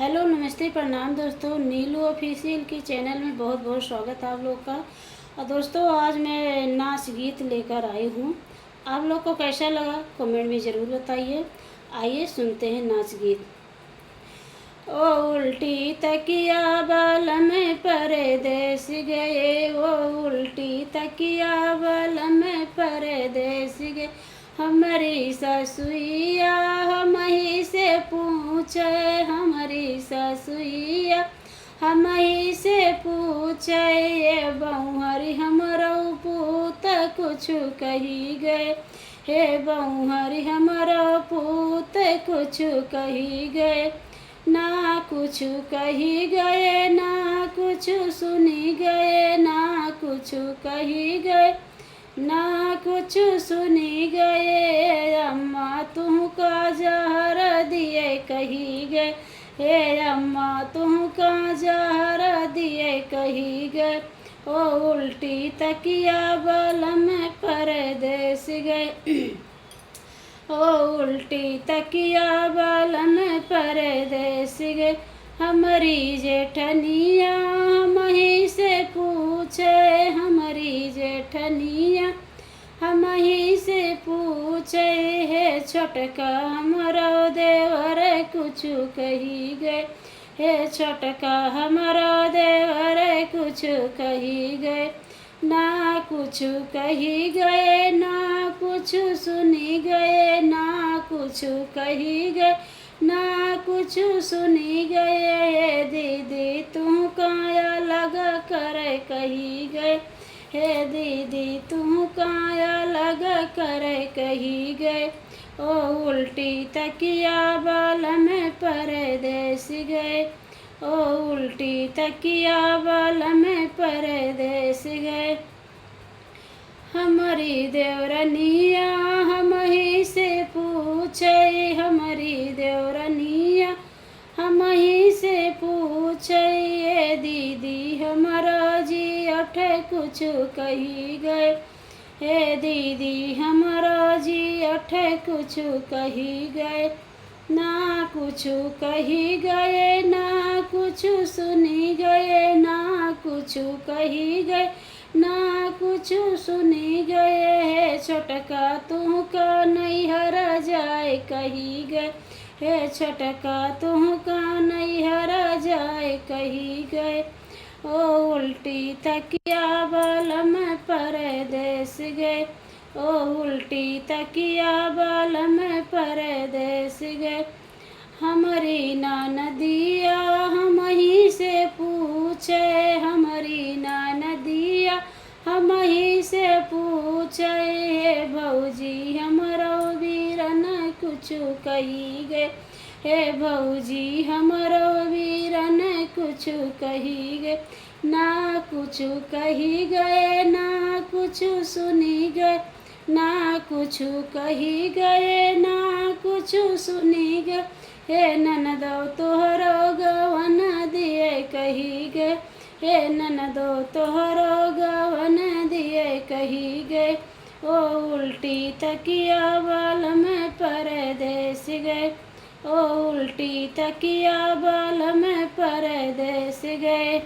Hello नमस्ते प्रणाम दोस्तों, नीलू ऑफिशियल की चैनल में बहुत बहुत स्वागत है आप लोग का। और दोस्तों आज मैं नाच गीत लेकर आई हूँ। आप लोग को कैसा लगा कमेंट में ज़रूर बताइए। आइए सुनते हैं नाच गीत। ओ उल्टी तकिया बाल में परदेस गए, ओ उल्टी तकिया बाल में परदेस गए। हमारी ससुइया हम ही से पूछे, हमारी ससुइया हम ही से पूछे, ये बउहरी हमरो पूत कुछ कही गए, हे बउहरी हमरो पूत कुछ कही गए। ना कुछ कही गए, ना कुछ सुनी गए, ना कुछ कही गए, ना कुछ सुनी गए। अम्मा तुमका जहर दिए कही गए, हे अम्मा तुमका जहर दिए कही गए। ओ उल्टी तकिया बाल में परदेस गए, ओ उल्टी तकिया बाल में परदेस गए। हमारी जेठनिया हम ही से पूछे, हमारी जेठनिया हम ही से पूछे, हे छोटका हमारा देवर कुछ कही गए, हे छोटका हमारा देवर कुछ कही गए। ना कुछ कही गए, ना कुछ सुनी गए, ना कुछ कही गए, ना कुछ सुनी गए। दीदी तू काया लगा कर कही गए, हे दीदी तू काया लगा कर कही गए। ओ उल्टी तकिया बाल में परदेस गए, ओ उल्टी तकिया बाल में परदेस गए। हमारी देवरनिया हम ही से पूछे, हमारी देवरनिया हम ही से पूछे, ये दीदी हमारा जी अठ कुछ कही गए, हे दीदी हमारा जी अठ कुछ कही गए। ना कुछ कही गए, ना कुछ सुनी गए, ना कुछ कही गए, ना कुछ सुनी गए। हे छोटका तू का नैहर जाए कही गए, हे छोटका तू का नैहर जाए कही गए। ओ उल्टी तकिया बाल में परदेस गए, ओ उल्टी तकिया बाल में परदेस गए। हमारी ननदिया हम ही से पूछे, हमारी ननदिया हम ही से पूछे, हे भौजी हमरो वीरन कुछ कही गए, हे भौजी हमरो वीरन कुछ कही गए। ना कुछ कही गए, ना कुछ सुनी गए, ना कुछ कही गए, ना कुछ सुनी गए। हे ननदो तोहरो गवन दिए कही गए, हे ननदो तोहरो गवन दिए कही गए। ओ उल्टी तकिया बाल में परदेस गए, ओ उल्टी तकिया बाल में परदेस गए।